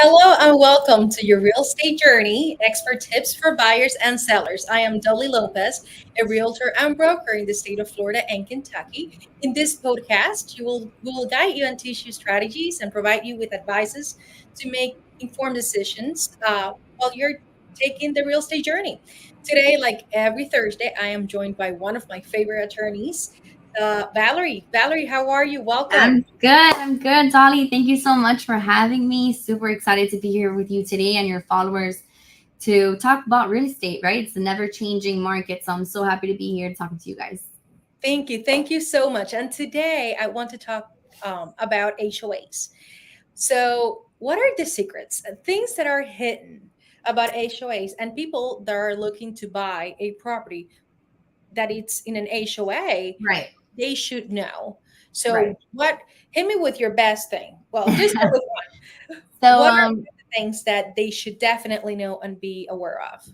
Hello and welcome to your real estate journey, expert tips for buyers and sellers. I am Dolly Lopez, a realtor and broker in the state of Florida and Kentucky. In this podcast, we will guide you and teach you strategies and provide you with advices to make informed decisions while you're taking the real estate journey. Today, like every Thursday, I am joined by one of my favorite attorneys, Valerie. Valerie, how are you? Welcome. I'm good. I'm good, Dolly. Thank you so much for having me. Super excited to be here with you today and your followers to talk about real estate, right? It's a never changing market. So I'm so happy to be here talking to you guys. Thank you. Thank you so much. And today I want to talk about HOAs. So, what are the secrets, things that are hidden about HOAs and people that are looking to buy a property that it's in an HOA, Right. they should know. Right. So, hit me with your best thing. Well, just start with one. so What are um the things that they should definitely know and be aware of?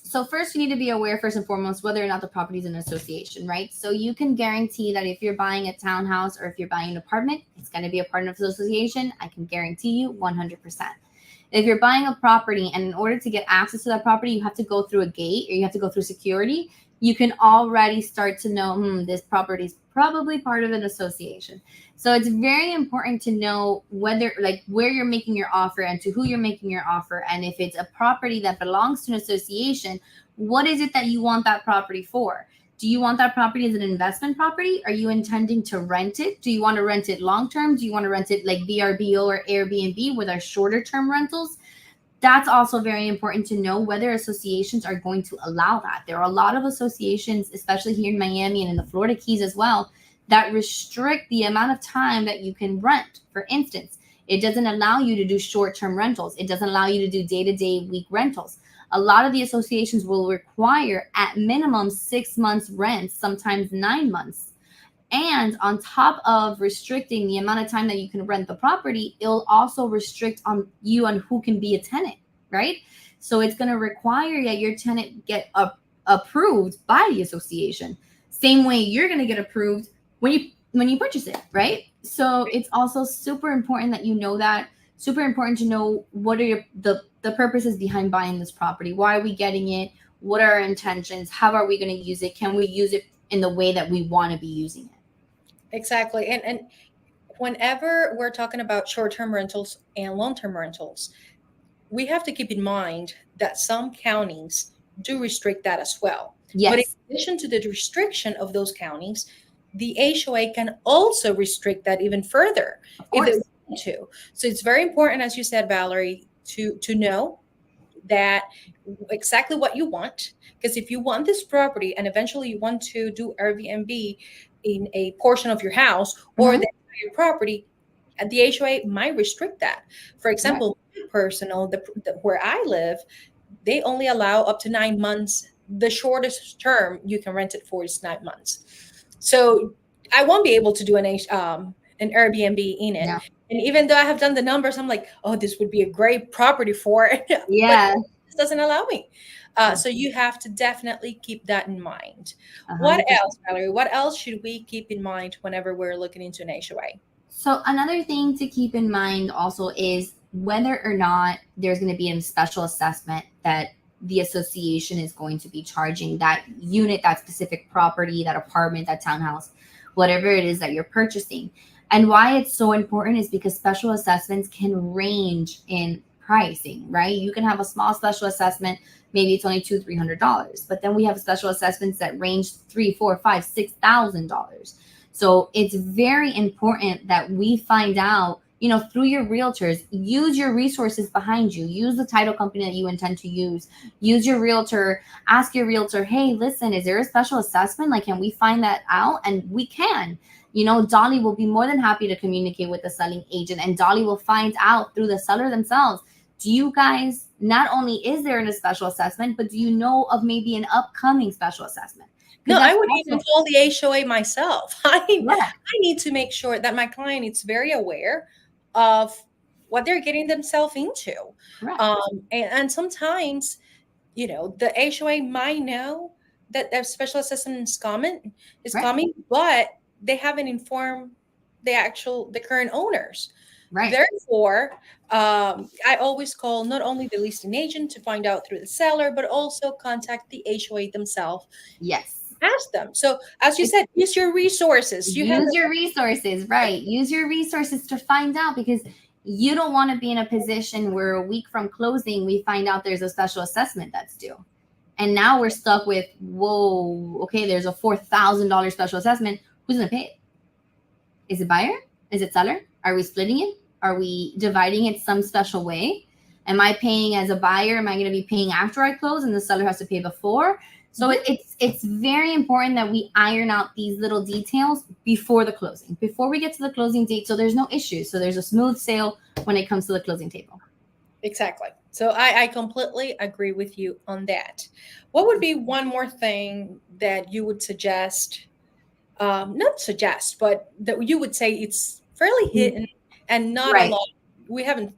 so first you need to be aware first and foremost whether or not the property is an association, right? So you can guarantee that if you're buying a townhouse or if you're buying an apartment, it's going to be a part of the association. I can guarantee you 100%. If you're buying a property and in order to get access to that property, you have to go through a gate or you have to go through security, you can already start to know, this property is probably part of an association. So it's very important to know whether, like, where you're making your offer and to who you're making your offer. And if it's a property that belongs to an association, what is it that you want that property for? Do you want that property as an investment property? Are you intending to rent it? Do you want to rent it long term? Do you want to rent it like VRBO or Airbnb with our shorter term rentals? That's also very important to know whether associations are going to allow that. There are a lot of associations, especially here in Miami and in the Florida Keys as well, that restrict the amount of time that you can rent. For instance, it doesn't allow you to do short term rentals, it doesn't allow you to do day to day week rentals. A lot of the associations will require at minimum 6 months rent, sometimes 9 months. And on top of restricting the amount of time that you can rent the property, it'll also restrict on you on who can be a tenant, right? So it's going to require that your tenant get approved by the association. Same way you're going to get approved when you purchase it, right? So it's also super important that you know that. Super important to know what are the purposes behind buying this property. Why are we getting it? What are our intentions? How are we going to use it? Can we use it in the way that we want to be using it? Exactly. And whenever we're talking about short-term rentals and long-term rentals, we have to keep in mind that some counties do restrict that as well. But in Yes, addition to the restriction of those counties, the HOA can also restrict that even further of if they course. want to. So it's very important, as you said, Valerie, to know that exactly what you want. Because if you want this property and eventually you want to do Airbnb in a portion of your house or Hmm. the entire property, the HOA might restrict that. For Right. example, personal, where I live, they only allow up to 9 months. The shortest term you can rent it for is 9 months. So I won't be able to do an Airbnb in it. Yeah. And even though I have done the numbers, I'm like, oh, this would be a great property for it. But Yeah. this doesn't allow me. Yeah. So you have to definitely keep that in mind. A What hundred percent. else, Valerie? What else should we keep in mind whenever we're looking into an HOA? So another thing to keep in mind also is whether or not there's going to be a special assessment that the association is going to be charging that unit, that specific property, that apartment, that townhouse, whatever it is that you're purchasing. And why it's so important is because special assessments can range in pricing, right? You can have a small special assessment, maybe it's only $200-300, but then we have special assessments that range 3, 4, 5, 6,000 dollars. So it's very important that we find out, through your realtors, use your resources behind you, use the title company that you intend to use your realtor, ask your realtor, hey, listen, is there a special assessment? Like, can we find that out? And we can. Dolly will be more than happy to communicate with the selling agent, and Dolly will find out through the seller themselves. Do you guys, not only is there a special assessment, but do you know of maybe an upcoming special assessment? No, Because I that's would even also, call the HOA myself. yeah, I need to make sure that my client is very aware of what they're getting themselves into. correct. And sometimes, the HOA might know that their special assessment is Right. coming, but they haven't informed the current owners. Right. Therefore, I always call not only the listing agent to find out through the seller, but also contact the HOA themselves. Yes. Ask them. So, as you It's said, use your resources. You have use your resources, right? Use your resources to find out, because you don't want to be in a position where a week from closing we find out there's a special assessment that's due. And now we're stuck with, whoa, okay, there's a $4,000 special assessment. Who's going to pay it? Is it buyer? Is it seller? Are we splitting it? Are we dividing it some special way? Am I paying as a buyer? Am I going to be paying after I close and the seller has to pay before? So it's very important that we iron out these little details before the closing, before we get to the closing date, so there's no issues. So there's a smooth sail when it comes to the closing table. Exactly. So I completely agree with you on that. What would be one more thing that you would suggest? Not suggest, but that you would say it's fairly hidden and not a Right. lot. We haven't,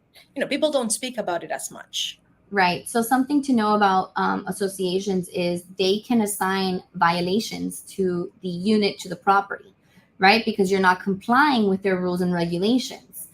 people don't speak about it as much. Right. So something to know about associations is they can assign violations to the unit, to the property, right? Because you're not complying with their rules and regulations.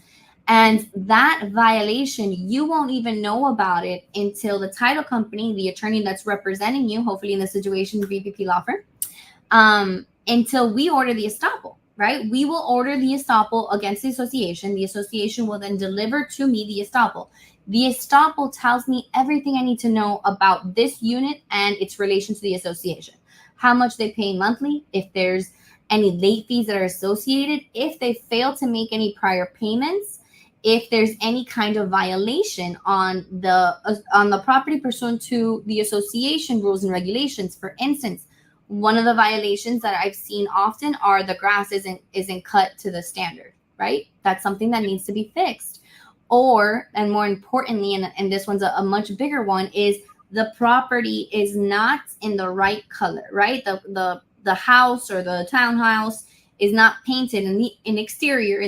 And that violation, you won't even know about it until the title company, the attorney that's representing you, hopefully in the situation, VPP law firm, until we order the estoppel, right? We will order the estoppel against the association. The association will then deliver to me the estoppel. The estoppel tells me everything I need to know about this unit and its relation to the association. How much they pay monthly, if there's any late fees that are associated, if they fail to make any prior payments, if there's any kind of violation on the property pursuant to the association rules and regulations. For instance, one of the violations that I've seen often are the grass isn't cut to the standard, right? That's something that needs to be fixed. Or, and more importantly, and this one's a much bigger one, is the property is not in the right color, right? The house or the townhouse is not painted in the exterior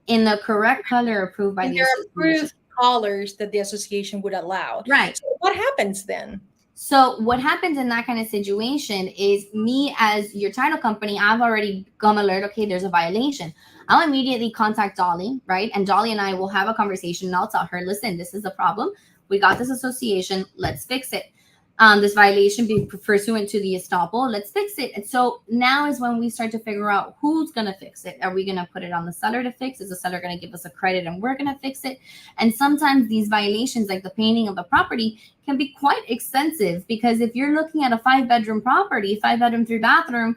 in the correct color approved by And the there are association. approved colors that the association would allow. Right. So what happens then? So what happens in that kind of situation is, me as your title company, I've already come alert, okay, there's a violation. I'll immediately contact Dolly, right? And Dolly and I will have a conversation, and I'll tell her, listen, this is a problem. We got this association. Let's fix it. This violation be pursuant to the estoppel. Let's fix it. And so now is when we start to figure out who's going to fix it. Are we going to put it on the seller to fix? Is the seller going to give us a credit and we're going to fix it? And sometimes these violations, like the painting of the property, can be quite expensive, because if you're looking at a 5-bedroom property, 5-bedroom, 3-bathroom,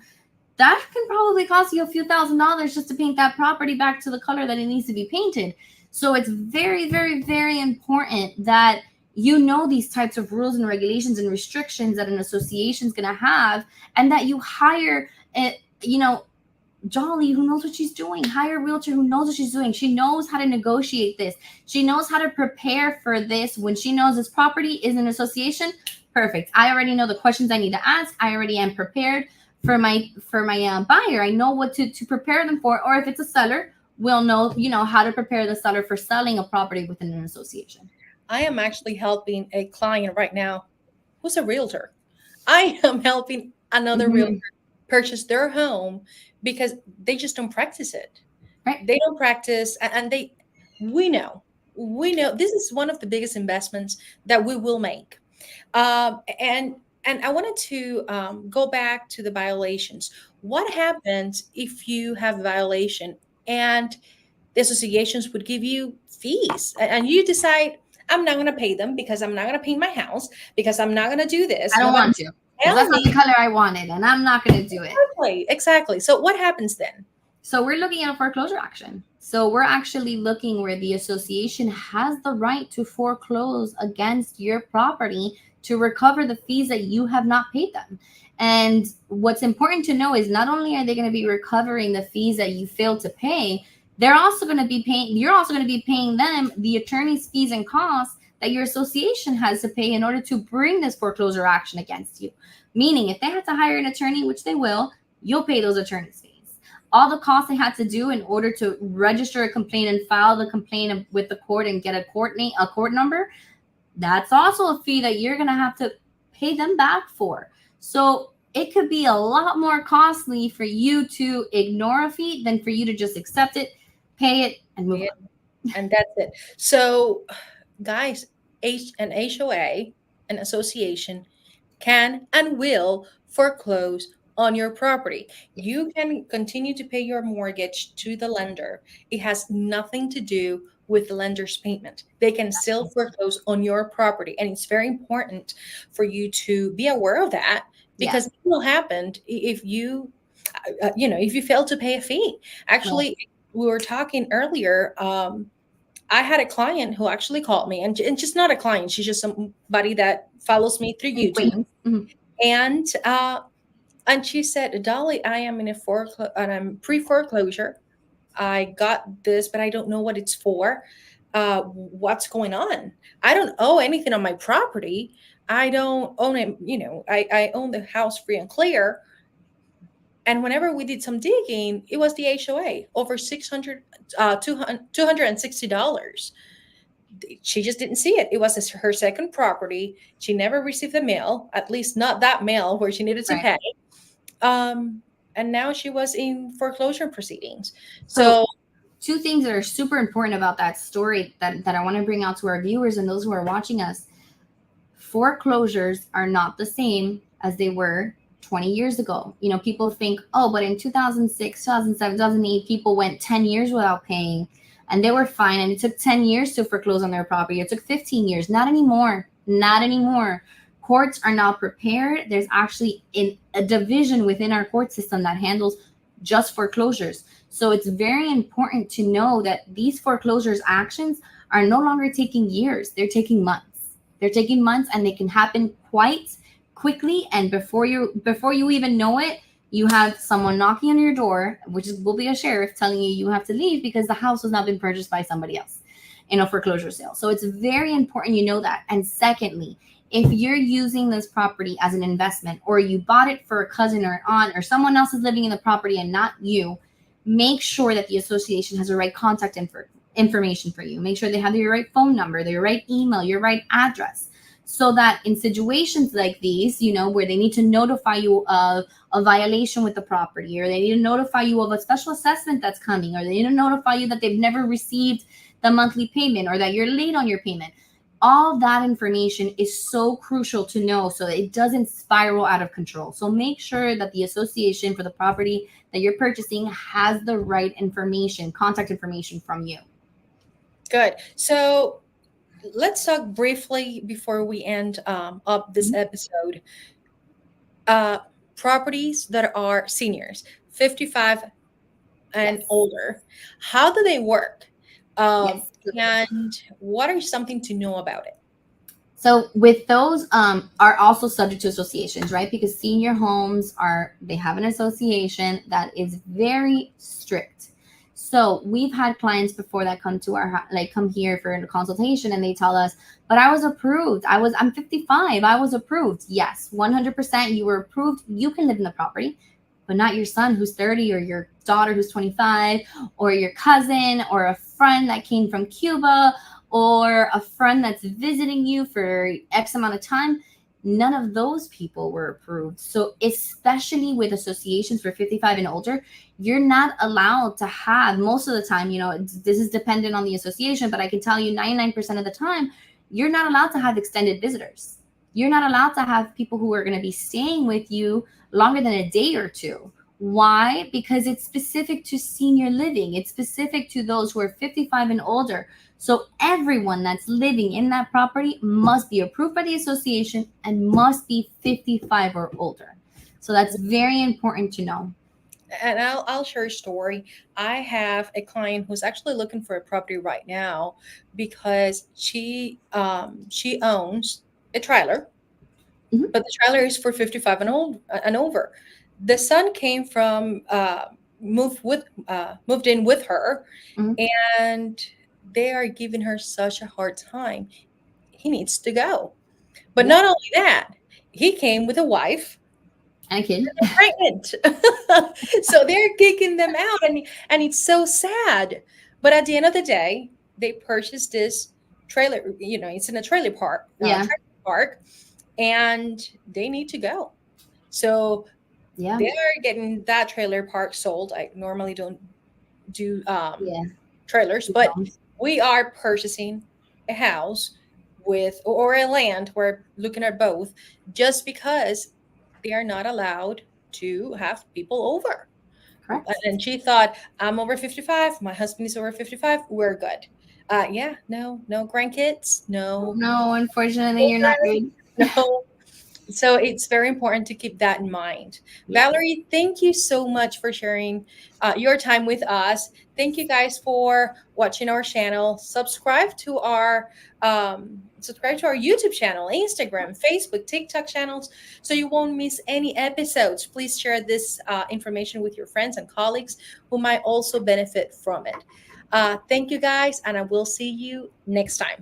that can probably cost you a few $1,000s just to paint that property back to the color that it needs to be painted. So it's very, very, very important that you know these types of rules and regulations and restrictions that an association is going to have, and that you hire Jolly, who knows what she's doing. Hire a realtor who knows what she's doing. She knows how to negotiate this. She knows how to prepare for this. When she knows this property is an association, perfect. I already know the questions I need to ask. I already am prepared for my buyer. I know what to prepare them for. Or if it's a seller, we'll know how to prepare the seller for selling a property within an association. I am actually helping a client right now who's a realtor. I am helping another realtor purchase their home because they just don't practice it. Right. They don't practice, and we know this is one of the biggest investments that we will make. And I wanted to go back to the violations. What happens if you have a violation and the associations would give you fees, and you decide, I'm not going to pay them because I'm not going to paint my house, because I'm not going to do this. I don't want to. That's not the color I wanted, and I'm not going to do it. Exactly. So what happens then? So we're looking at a foreclosure action. So we're actually looking where the association has the right to foreclose against your property to recover the fees that you have not paid them. And what's important to know is, not only are they going to be recovering the fees that you failed to pay, you're also going to be paying them the attorney's fees and costs that your association has to pay in order to bring this foreclosure action against you. Meaning, if they had to hire an attorney, which they will, you'll pay those attorney's fees. All the costs they had to do in order to register a complaint and file the complaint with the court and get a court number, that's also a fee that you're going to have to pay them back for. So it could be a lot more costly for you to ignore a fee than for you to just accept it, pay it, and move Yeah, on. and that's it. So, guys, an HOA, an association, can and will foreclose on your property. Yes. You can continue to pay your mortgage to the lender. It has nothing to do with the lender's payment. They can still foreclose on your property. And it's very important for you to be aware of that, Yeah. because it will happen if you, if you fail to pay a fee. Right. Actually, we were talking earlier. I had a client who actually called me, and just not a client, she's just somebody that follows me through YouTube. Acquaintance. Mhm. And she said, Dolly, I am in and I'm pre-foreclosure. I got this, but I don't know what it's for. What's going on? I don't owe anything on my property. I don't own it, I own the house free and clear. And whenever we did some digging, it was the HOA over 600, $260. She just didn't see it. It was her second property. She never received the mail, at least not that mail where she needed to Right. pay. Um, and now she was in foreclosure proceedings. So So, two things that are super important about that story that I want to bring out to our viewers and those who are watching us. Foreclosures are not the same as they were 20 years ago. People think, oh, but in 2006, 2007, 2008, people went 10 years without paying and they were fine. And it took 10 years to foreclose on their property. It took 15 years. Not anymore. Not anymore. Courts are now prepared. There's actually a division within our court system that handles just foreclosures. So it's very important to know that these foreclosures actions are no longer taking years. They're taking months. They're taking months, and they can happen quite quickly. And before you even know it, you have someone knocking on your door, will be a sheriff telling you have to leave because the house has now been purchased by somebody else in a foreclosure sale. So it's very important you know that. And secondly, if you're using this property as an investment, or you bought it for a cousin or an aunt, or someone else is living in the property and not you, make sure that the association has the right contact information for you. Make sure they have your right phone number, their right email, your right address, so that in situations like these, where they need to notify you of a violation with the property, or they need to notify you of a special assessment that's coming, or they need to notify you that they've never received the monthly payment, or that you're late on your payment. All that information is so crucial to know so that it doesn't spiral out of control. So make sure that the association for the property that you're purchasing has the right information, contact information from you. good. So, let's talk briefly before we end up this episode. Properties that are seniors, 55 and Yes. older. How do they work? Um, Yes. and what are something to know about it? So with those are also subject to associations, right? Because senior homes they have an association that is very strict. So we've had clients before that come to come here for a consultation, and they tell us, but I was approved. I'm 55. I was approved. Yes, 100%. You were approved. You can live in the property, but not your son who's 30, or your daughter who's 25, or your cousin, or a friend that came from Cuba, or a friend that's visiting you for X amount of time. None of those people were approved. So especially with associations for 55 and older, you're not allowed to have, most of the time, this is dependent on the association, but I can tell you 99% of the time, you're not allowed to have extended visitors. You're not allowed to have people who are going to be staying with you longer than a day or two. Why? Because it's specific to senior living. It's specific to those who are 55 and older. So everyone that's living in that property must be approved by the association and must be 55 or older. So that's very important to know. And I'll share a story. I have a client who's actually looking for a property right now because she owns a trailer, Mhm. but the trailer is for 55 and over. The son came from moved in with her, Mhm. and they are giving her such a hard time. He needs to go. But Yeah. not only that, he came with a wife And a kid. pregnant. So they're kicking them out, and it's so sad. But at the end of the day, they purchased this trailer, it's in a Yeah. trailer park, and they need to go. So Yeah. they're getting that trailer park sold. I normally don't do Yeah. trailers, but we are purchasing a house with or a land. We're looking at both just because they are not allowed to have people over. Correct. And she thought, I'm over 55. My husband is over 55. We're good. Yeah, no grandkids, No, unfortunately, you're not good. no. So it's very important to keep that in mind. Yeah. Valerie, thank you so much for sharing your time with us. Thank you guys for watching our channel. Subscribe to our YouTube channel, Instagram, Facebook, TikTok channels, so you won't miss any episodes. Please share this information with your friends and colleagues who might also benefit from it. Thank you guys, and I will see you next time.